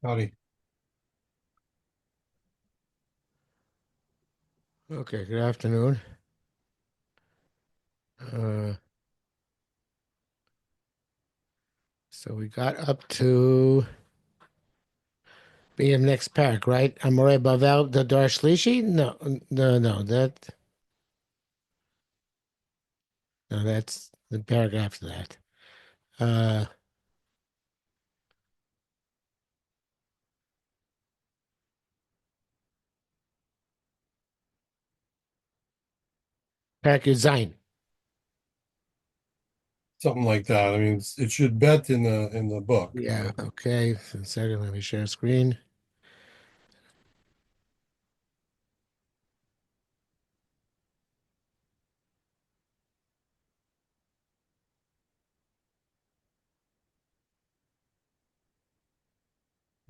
Howdy. Okay, good afternoon. Uh, so we got up to being next parak, right? Amora'im Bavel, the Dar Shlishi? No, that's the parak after that. Uh, parak Zayin. Something like that. I mean, it should bet in the book, Yeah, but okay. So second, let me share screen.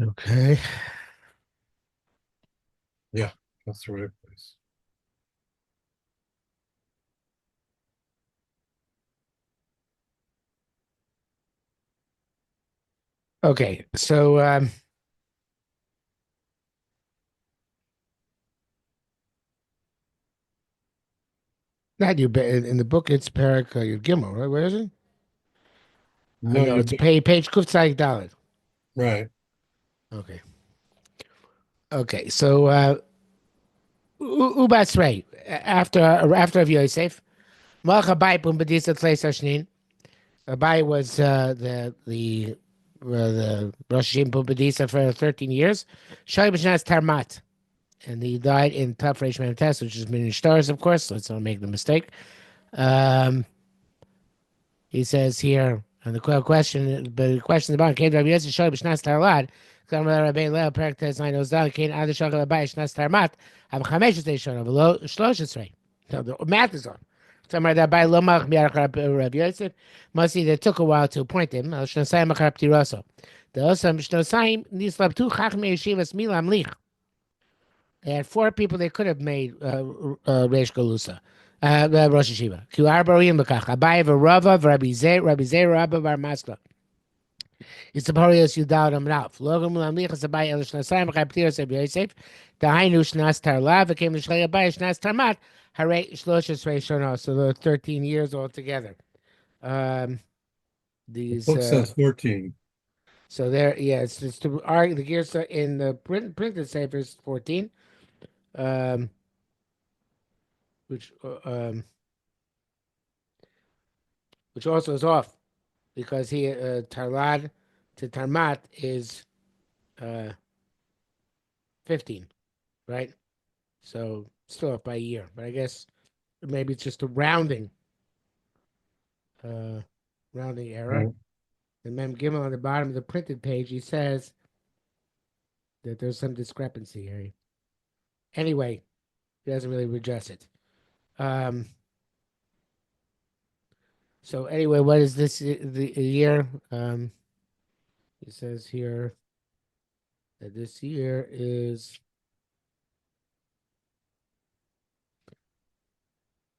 Okay. yeah, that's the right place. Okay, so not you, but in the book it's parak Gimel, right? Where is it? I No, know you it's bet. page Kuf Tzadik Dalet. Right. Okay. Okay, so Ubatzrei, after of Yosef, Malach Abaye Pum Bedisa Tleis Hashnin. Abaye was the Rosh Hashem Pum Bedisa for 13 years. Shai B'Shnas Tarmat, and he died in Tav Reish Mem Tes, which is Minin Stars, of course. Let's not make the mistake. Um, he says here, and the question about came to Rabbi Yosef Shai B'Shnas Tarlad. Come Rabbi Leo Perak Nine Ozdal Kain Ad Shachal Abaye Shnas Tarmat. Am Chamesh Shana V'Lo Shlosh Esrei. No, the math is on. Somewhere that by Lomach Miarach Rabbi Yosef must see that took a while to appoint him. Al Shnosayim Achar Ptiroso. The Osam Shnosayim Nislab Chachmei Yeshivos Milam Lich. They had four people they could have made Reish Galusa. Rosh Hashiva. Ki Arbarim Bekach. Abaye v'Rava Rabbi Zer Rabba Bar Masla. Isaporios Yudal Ralph. Logam Lamlichas Abaye El Shnasayim Achar Ptiros Rabbi Yosef. Dahainu Shnas Tarlav. It came to Shlei Abaye Shnas Tarmat. Hare Shloshes Reishono. So they're 13 years altogether. Um, The these book says 14. so there, yeah, it's to argue the gears in the printed safer is 14, um, which uh, um, which also is off because he Tarlad to Tarmat is uh 15, right? So still off by a year, but I guess maybe it's just a uh rounding error. Right. And Mem Gimel on the bottom of the printed page, he says that there's some discrepancy here. Anyway, he doesn't really address it. Um, so anyway, what is this the year? It says here that this year is.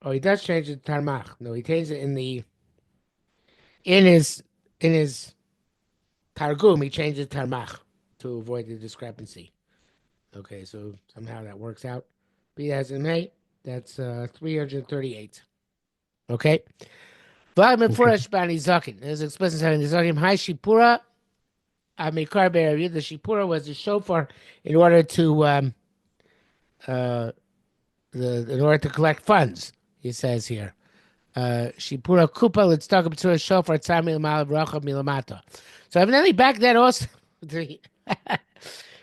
Oh, he does change it to Tarmach. No, he changed it in his in his Targum. He changed it to Tarmach to avoid the discrepancy. Okay, so somehow that works out. But he has in May. That's 338. Okay. Vladimir Okay. Furesh Bani Zakin. There's explicit saying the Zakin. Hi Shipura. Amikar Be'er. The Shipura was the shofar in order to uh in order to collect funds. He says here. Shipura Kupa, let's talk about a shofar Tzami Mal Bracha Milamata. So evidently back then also the,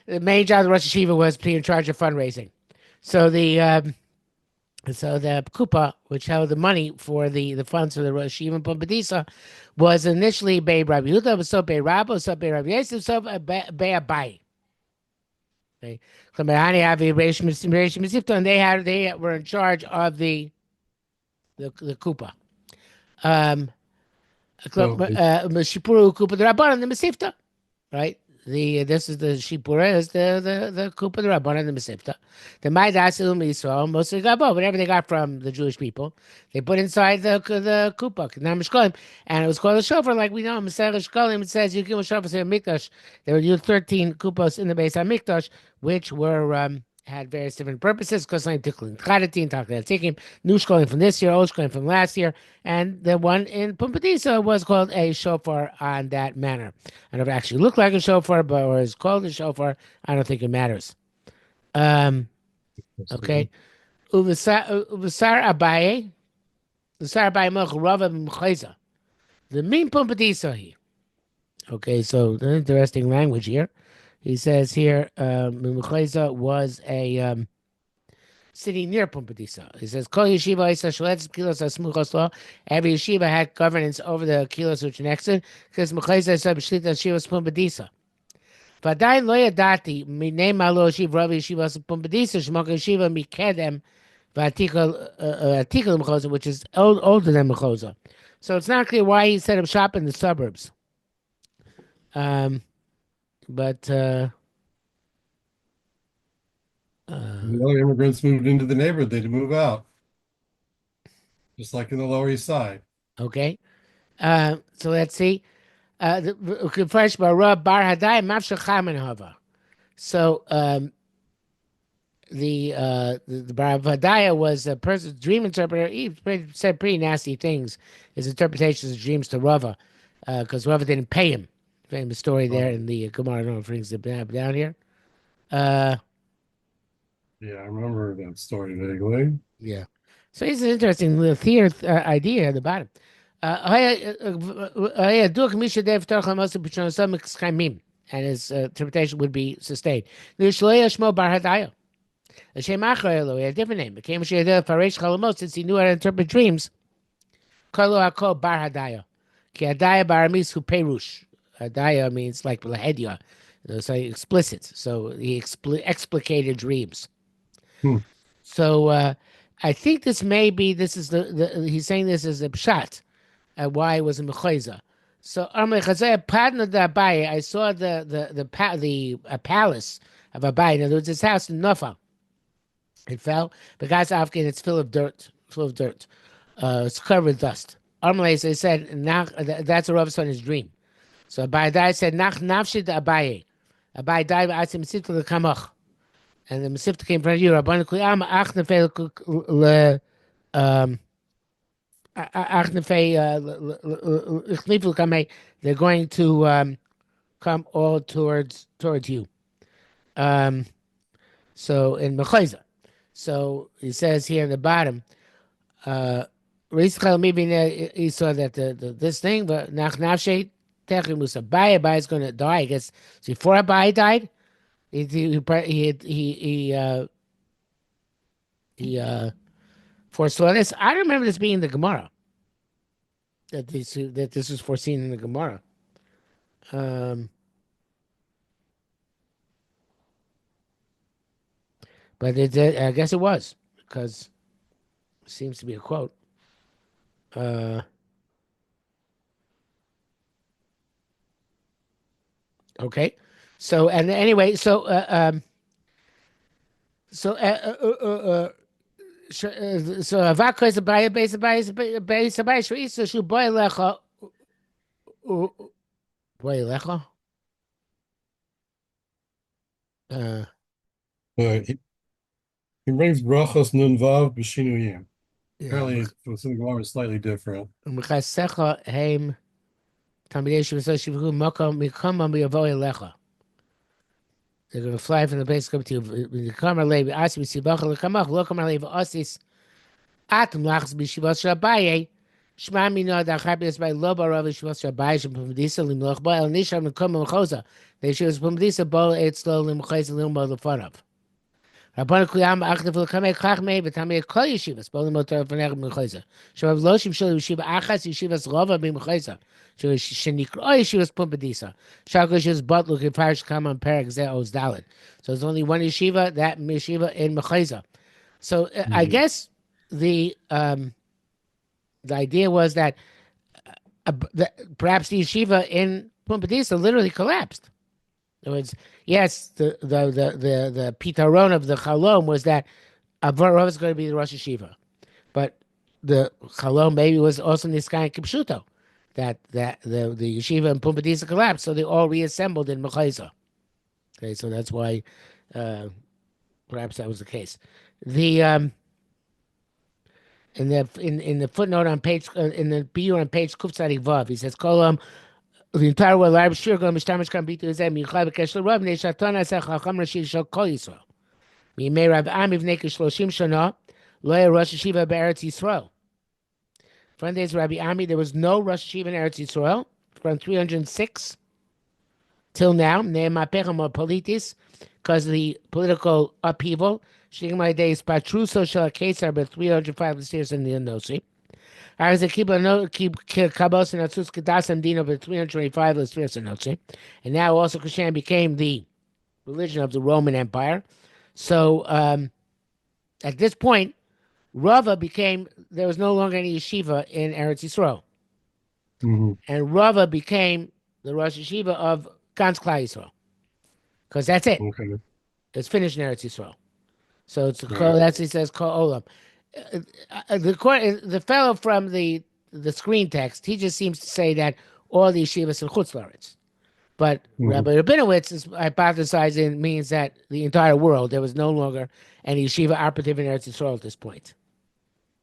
the main job of the Rosh Hashiva was to be in charge of fundraising. So the Kupa, which held the money for the funds for the Rosh Hashiva and Pumbedisa, was initially Bei Rabbi Yehuda, was so Bei Rabba, was so Bei Rabbi Yosef, so Bei Abaye. Okay. And they were in charge of the Kupa. Um, So Shipuru Kupa the Rabbanan the Mesivta, right? This is the Shipura, is the Kupa the Rabbanan the Mesivta. The Maidas Ilum Yisrael, mostly Gabo, whatever they got from the Jewish people, they put inside the Kupa, Namishkolim, and it was called a shofar, like we know. Masech Shkolim, it says you give a shofar to Mikdash. There were 13 Kupas in the base of Mikdash, which were had various different purposes. Because I'm tickling Chadatin, taking new Shkolim from this year, old Shkolim from last year, and the one in Pumbedisa was called a shofar on that manner. I don't actually look like a shofar, but or is called a shofar. I don't think it matters. Um, okay. Uvasar Abaye, Uvasar Abaye Moch Rava Mcheza. The mean Pumbedisa. Okay, so interesting language here. He says here, Mcheza was a city near Pumbedisa. He says, Kol Yeshiva Isa Shaletz Kilos Asmuchos Law. Every yeshiva had governance over the kilos which next to it, because Mcheza Isa B'Shlita Yeshivos Pumbedisa. ועדיין לא ידעתי מיני מה לא הושיב רב ישיבה פומבדיסה שמוק ישיבה מקדם ועתיקה למחוזה, which is older than Mechoza. So it's not clear why he set up shop in the suburbs. But The other immigrants moved into the neighborhood. They had to move out, just like in the Lower East Side. okay. So let's see. Fresh Bar Hadai Mafsha Chaman Hava. So the Bar Hadaya was a person's dream interpreter. He said pretty nasty things. His interpretations of dreams to Rava, because Rava didn't pay him. Famous story there in the Gemara. I don't know if it rings down here. Yeah, I remember that story vaguely. Yeah. So it's an interesting little idea at the bottom. And his interpretation would be sustained. Shmo Bar Hadaya. Hashem Achar he had a different name. Became Shedel Faresh Chalamot, since he knew how to interpret dreams. Karlo Hakol Bar Hadaya. Ki Hadaya Bar Misu Perush. Hadaya means like Lahedya. So explicit. So he explicated dreams. So I think this is he's saying this is a pshat, why it was a mecheza. So I saw a palace of Abaye. In other words, his house in Nuffa. It fell. The guy's Afghan. It's full of dirt. It's covered with dust. Armalei, so he said, that's a Rava's son, his dream. So Abaye said, Nach nafshid Abaye. Abaye died. I said, Mesivta lekamach. And the Mesivta came from you. Rabban Kuyam ach nefei le ach nefei ichnifu kamei. They're going to come all towards you. So in Mecheza. So he says here in the bottom, he saw that this thing, but nach nafshe techimus Abaye is going to die. I guess before Abaye died, he foresaw this. I remember this being in the Gemara. That this was foreseen in the Gemara. But I guess it was, because it seems to be a quote. Okay. So, and anyway, so Avakos Abaye base Abaye Shreisa Shu Boy Lecha Boy Lecha. He brings brachos nun vav b'shinuyim. Yeah. Apparently, what's in the Gemara is slightly different. Mechasecha heim Talmidei Yeshivos Shivu Makom Mikama Miyavoy Lecha. They're going to fly from the base come to you. The Kamar Levi Asi B'Sibacha Lekamach Lokamar Levi Asis Atum Lachs B'Shivos Shabaye Shma Mino Dachabias by Loba Rav Shivos Shabaye Shemudisa Limloch Ba El Nisham Mikama Mechoza. They Shivos Pumdisa Bo Eitzlo Limcheza Limbo Lefanov. Rabban Kuyam Achnev Lekamei Chachmei V'Tamei Kol Yeshivos Bo Limotor V'Nech B'Mechoza. Shav Loshim Shel Yeshiva Achas Yeshivos Rava B'Mechoza. Shenikro Yeshivas Pumbedisa. Shakoshes but looking parish come on Perek Zeh Oz Dalet. So there's only one yeshiva, that yeshiva in Mecheza. So I guess the idea was that perhaps the yeshiva in Pumbedisa literally collapsed. It was yes, the pitaron of the chalom was that Avraham was going to be the Rosh Hashiva, but the chalom maybe was also Niskai Kipshuto, that the yeshiva and Pumbedisa collapsed, so they all reassembled in Mechaiza. Okay, so that's why uh, perhaps that was the case. The in the footnote on page in the BU on page Kuftzadi Vav, he says Kolam the entire world Arab Shir Go Mishtamish Kan Bitu Zem Yichai Bekesh Rav Neshatana Sech Chacham Rashi Shal Kol Yisrael. Mimei Rav Am Ivnei Shloshim Shana Lo Rosh Hashiva Be'Eretz Yisrael. From days Rabbi Ami, there was no Rosh Hashiva in Eretz Yisrael from 306 till now. Ne'emapechem politis, because of the political upheaval. Shigmai days patruso shel kesar, but 305 years in the Nosi. As a keep kabos and atzus kedasam dino, but 325 years in Nosi. And now also Kushan became the religion of the Roman Empire. So at this point, Rava became, there was no longer any yeshiva in Eretz Yisrael. Mm-hmm. And Rava became the Rosh Yeshiva of Gans Klal Yisrael. Because that's it. Okay. It's finished in Eretz Yisrael. So it's Right. that's he says Kol Olam. The fellow from the screen text, he just seems to say that all the yeshivas in Chutz La'aretz. But Rabbi Rabinowitz is hypothesizing means that the entire world, there was no longer any yeshiva operative in Eretz Yisrael at this point.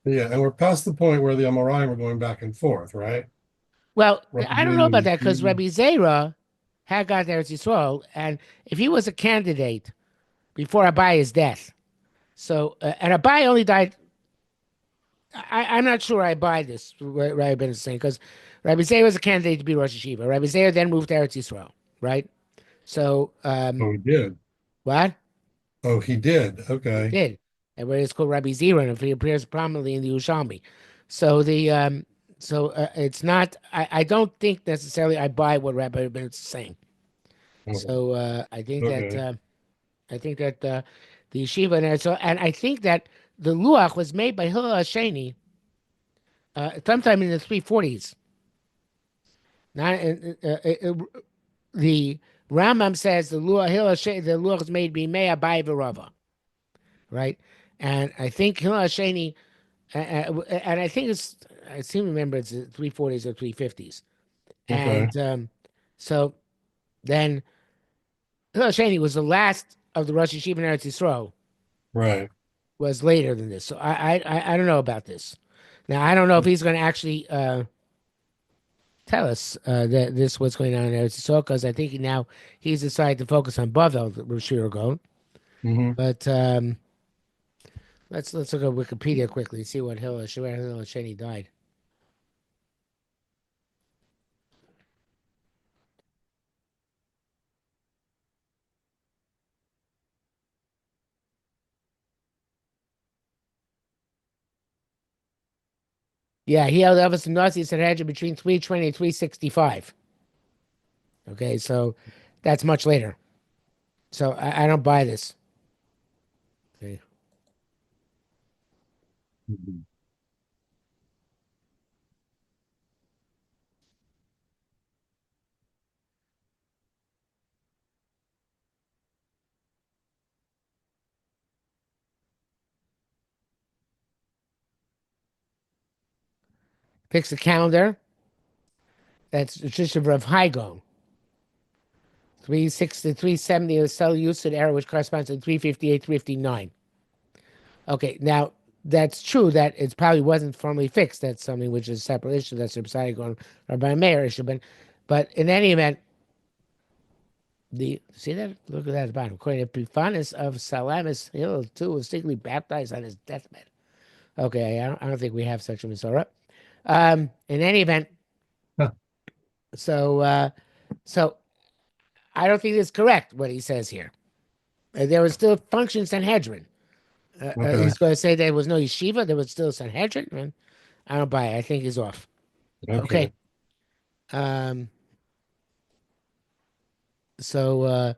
Yeah, and we're past the point where the Amora'im were going back and forth, right? Well, Rabbi I don't know about and that because Shimon. Rabbi Zera had got there to Yisrael, and if he was a candidate before Abaye's death, so and Abaye only died. I'm not sure I buy this. Rabbi Ben is saying because Rabbi Zera was a candidate to be Rosh Hashiva. Rabbi Zera then moved to Eretz Yisrael, right? So Oh, he did. what Oh, he did. he Okay. did, and where it's called Rabbi Zera, and he appears prominently in the Ushalmi. So it's not. I don't think necessarily I buy what Rabbi Ben is saying. Oh, So okay. I think that the yeshiva and so and I think that the luach was made by Hillel Hasheni sometime in the 340s. Not the Rambam says the luach Hillel Hasheni, the luach was made by Mei Abaye v'Rava, right? And I think Hillel Hasheni, and I think it's I seem to remember it's the 340s or 350s, Okay. and so then Hillel Hasheni was the last of the Rosh Yeshiva in Eretz Yisrael. Right. Was later than this. So I don't know about this. Now I don't know if he's going to actually tell us that this what's going on in Eretz Yisrael because I think now he's decided to focus on Bavel, the Shira Gaon. Mm-hmm. But let's look at Wikipedia quickly and see what Hillel Sheni died. Yeah, he held office in Nazi Sanhedrin between 320 and 365. Okay, so that's much later. So I don't buy this. Okay. Mm-hmm. Fix the calendar. That's the tradition of Hygon. 360, 370 is cell usage error, which corresponds to 358, 359. Okay, now that's true that it probably wasn't formally fixed. That's something which is a separate issue. That's a Rabbi going or by a mayor issue. But in any event, the see that? Look at that at the bottom. According to Epiphanes of Salamis Hill, too, was secretly baptized on his deathbed. Okay, I don't think we have such a Masorah. In any event, Huh. so so I don't think it's correct what he says here. There was still function Sanhedrin. Okay. He's going to say there was no yeshiva. There was still Sanhedrin. Man, I don't buy it. I think he's off. Okay. Okay. Um. So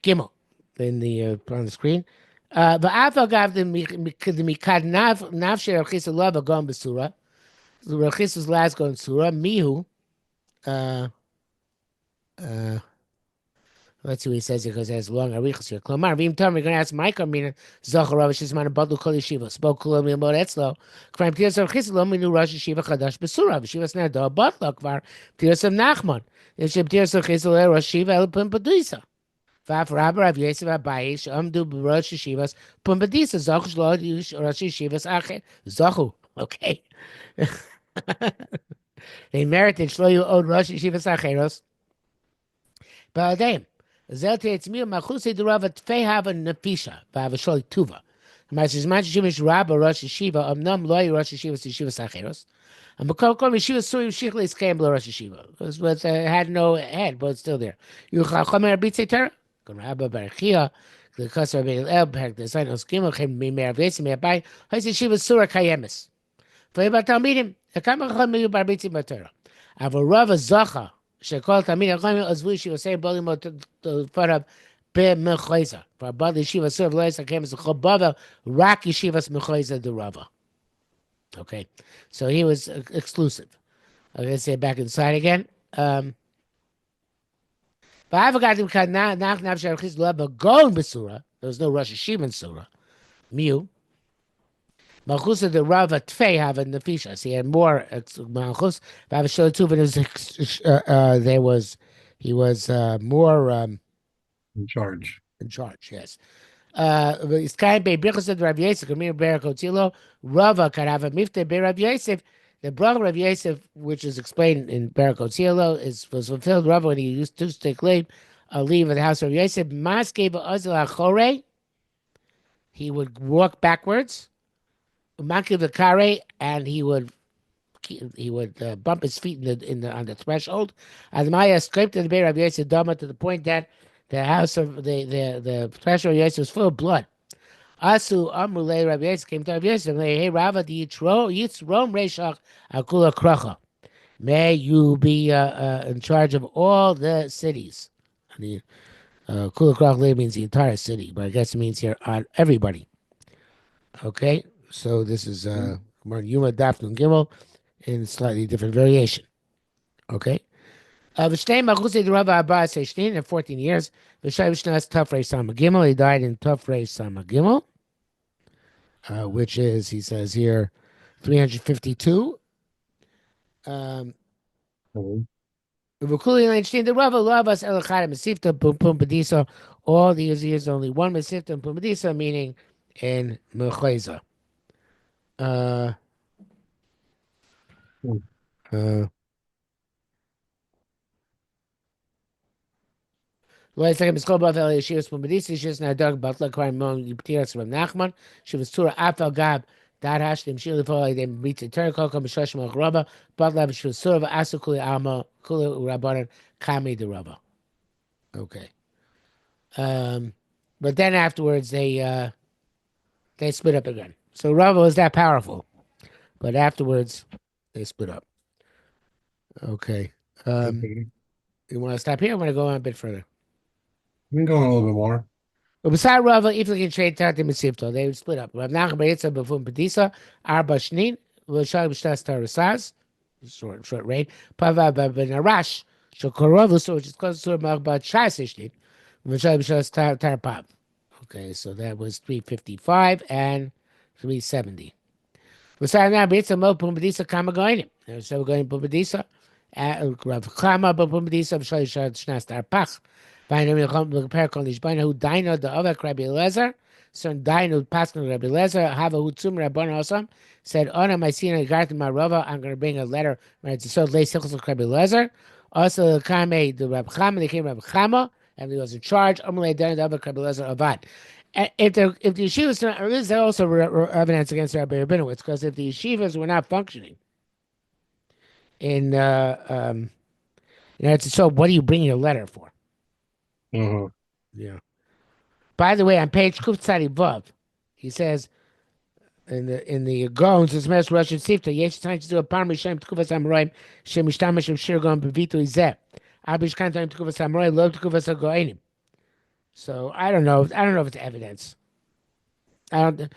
Gimel in the on the screen. Va'afa gav the mikad nav shel Rechis lava gone besura. Rechis was last going surah. Mihu. Uh. Uh. Let's see what he says here because it has long arichos here. Klomar, v'im tam, we're going to ask Micah, meaning Zachar Rav Shizman Badlu Kol Yeshiva. Spoke Kulam Yomod Etzlo. Kvam Tiras of Chizlo, minu Rosh Yeshiva Chadash Besura. Yeshiva Snada Batla Kvar. Tiras of Nachman. Yeshib Tiras of Chizlo Rosh Yeshiva El Pumbedisa. Vaf Rabba Rav Yosef Abaye Shamdu Rosh Yeshivas Pumbedisa. Zachu Shlo Rosh Yeshivas Acher. Zachu. Okay. They merited Shlo you owed Rosh Yeshivas Acheros. Ba'adayim. Zelte Etzmir Machusei the Rava Tfei Hava Nefisha Vava Sholi Tuva. Ma'aseh Zman Shemish Rabba Rosh Yeshiva Amnam Loi Rosh Yeshivas Yeshivas Acheros. And B'kol Kol Yeshivas Suri Shichle Iskeim Lo Rosh Yeshiva. It was had no head, but it's still there. Yuchal Chomer Abitzei Torah. Kon Rabba Barachia. The Kasar Beil El Perk the Zayin Oskimel Chem Mimer Avesim Abaye. Hais Yeshivas Surah Kayemes. V'ei Batalmidim. Ekam Chol Miyu Barbitzim Batorah. Avo Rava Zacha. שכל תמיד החיים עזבו שיעושה בולים לפניו במחויזה. והבעל ישיבה סורב לא יסכם את כל בבל, רק ישיבas מחויזה דרבה. Okay, so he was exclusive. I'm going to say it back inside again. והאבגדים כאן נח נף שהרחיס לא בגאון בסורה, there was no Rosh Yeshiva in Surah, מיו, Malchus of the Rava Tfei have a nefishas. He had more Malchus. There was he was more In charge. in charge. Yes. It's kind of Birchas of Rav Yosef. Kamir Berakotilo. Rava could have a mifte be Rav Yosef. The brother of Yosef, which is explained in Berakotilo, was fulfilled. Rava when he used to take leave of the house of Yosef. Mas gave Azal Achore. He would walk backwards. Makiv the kare, and he would bump his feet on the threshold. Admaya scraped the Beir of Yosef Dama to the point that the house of the threshold of Yosef was full of blood. Asu Amrulei Rav Yosef came to Rav Yosef and hey Rava the Yitzrom Reshach Akula Kracha. May you be in charge of all the cities. The Kula Kracha means the entire city, but I guess it means here on everybody. Okay. So this is Yuma Dafnun Gimel in slightly different variation. Okay. V'shtei Malchusei the Rava Abaye Seishnin in 14 years. V'shai V'shnas Tafrei Sama Gimel. He died in Tafrei Sama Gimel, which is, he says here, 352. The Rava all these years only one Mesifta and Pumbedisa, meaning in Mecheza. Lo Yisrael Miskol Bavel Yeshivas Pumbedisa Yeshivas Nadog Batla Kvar Mon Yiptiras Rav Nachman Shivas Tura Afal Gab Dad Hashlim Shili Fo They meet the Torah Kokam B'Shosh Malch Rabba Batla B'Shivas Tura V'Asu Kuli Alma Kuli Rabbanan Kami the Rabba. Okay. But then afterwards they split up again. So Rava was that powerful. But afterwards, they split up. Okay. You want to stop here? I want to go on a bit further. We can go on a little bit more. But beside Rava, if they can trade Tartim and Sifto, they would split up. Rav Nachman B'Yitzah B'Fum Pedisa, Arba Shnin, V'Shal B'Shtas Tarasaz, short reign, Pava B'Narash, Shokorovus, which is close to Machbat Shas Shnin, V'Shal B'Shtas Tarpav. Okay, so that was 355 and 370. Beside now, B'Yitzah Mo Pumbedisa Kama Goinim. So we're going Pumbedisa, Rav Chama Pumbedisa, V'Shal Shnas Tarpach. Find him in the Perkon Lishbaina who dino the other Rabbi Eliezer, son dino Pascal Rabbi Eliezer, have a hutzum Rabban Osam, said, Ona my sina Garth my Rava, I'm going to bring a letter, right? So lay sickles of Rabbi Eliezer. Also, the Kame, the Rabbi Chama, they came Rabbi Chama, and he was in charge. Amalei done the other Rabbi Eliezer Avad. If the yeshivas, is there also evidence against Rabbi Rabinowitz? Because if the yeshivas were not functioning in Eretz, so what are you bringing a letter for? Yeah. By the way, on page Kuf Tzadi Vav, he says in the Gaon, it's Mes Rosh Sifta, Yesh time to do a Parmi Shem Tkufas Amora'im, Shem Mishtamash Shem Shirgon Bevitu Izeh. Abish Kantam Tkufas Amora'im, Lo Tkufas Goinim. So I don't know if it's evidence. I don't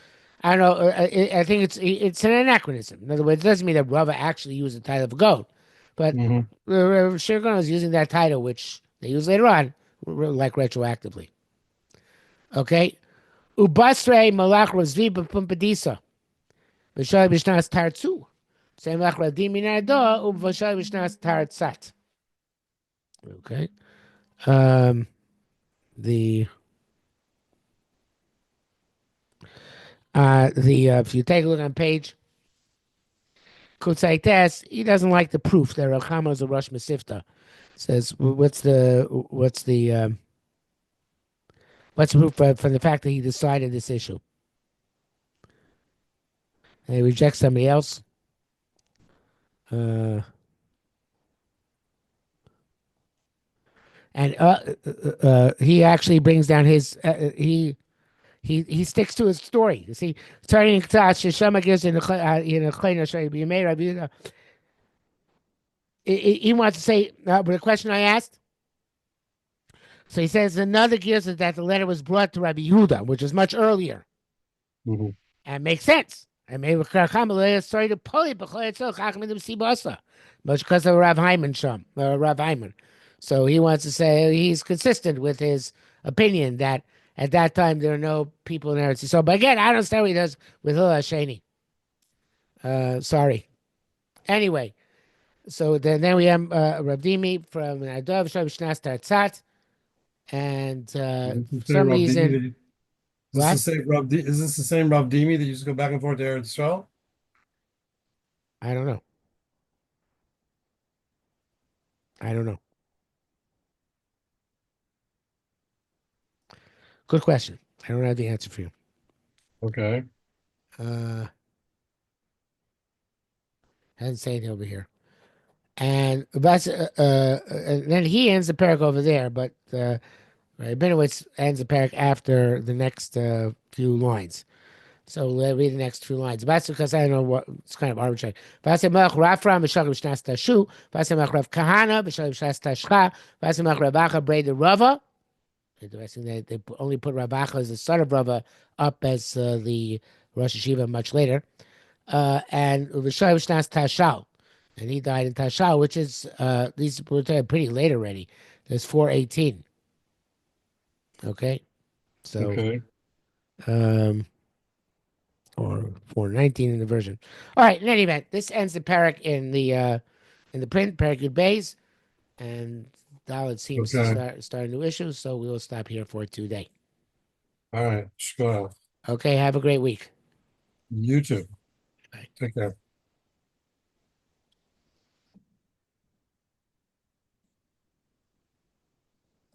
know. I think it's an anachronism. In other words, it doesn't mean that Rava actually used the title of Gaon, but Shirgon was using that title, which they use later on, like retroactively. Okay. Ubasre malach razvi b'pumpadisa. V'shay b'shnas tartzu. Same lach radim minado ubv'shay b'shnas tartzat. Okay. Um, the if you take a look on page Kutsaites, he doesn't like the proof that Rachama is a Rosh Mesifta. Says what's the proof for the fact that he decided this issue? And he rejects somebody else. Uh, and he actually brings down his he sticks to his story. You see, starting in Ktas, Shema gives in the he wants to say the question I asked. So he says another gives is that the letter was brought to Rabbi Yehuda, which is much earlier, Mhm. and makes sense. And maybe sorry to pull it, much because of Rav Hyman Sham, Rav Hyman. So he wants to say he's consistent with his opinion that at that time there are no people in Eretz. So, but again, I don't understand what he does with Hillel Hasheni. Sorry. Anyway, so then we have Rav Dimi from Adov Shab Shnas Tartzat, and Is this for the same some Rav Dimi reason, what? Is this the same Rav Dimi that used to go back and forth to Eretz Yisrael? I don't know. I don't know. Good question. I don't have the answer for you. Okay. Uh, hasn't said it over here. And that's and then he ends the parak over there, but Benowitz ends the parak after the next few lines. So let's read the next few lines. That's because I don't know what it's kind of arbitrary. Vasemach Rafram b'shagim shnas tashu. Vasemach Rav Kahana b'shagim shnas tashcha. Vasemach Ravacha Breda Rava. Interesting. They only put Ravacha as the son of Rava up as the Rosh Hashiva much later. And V'shagim shnas tashal. And he died in Tashal, which is these were pretty late already. There's 418. Okay, so Okay. um, or 419 in the version. All right. In any event, this ends the parak in the print parak Yud Beis, and Dalit seems to Okay. start a new issue. So we will stop here for today. All right. Shkoyach. Okay. Have a great week. You too. Bye. Take care.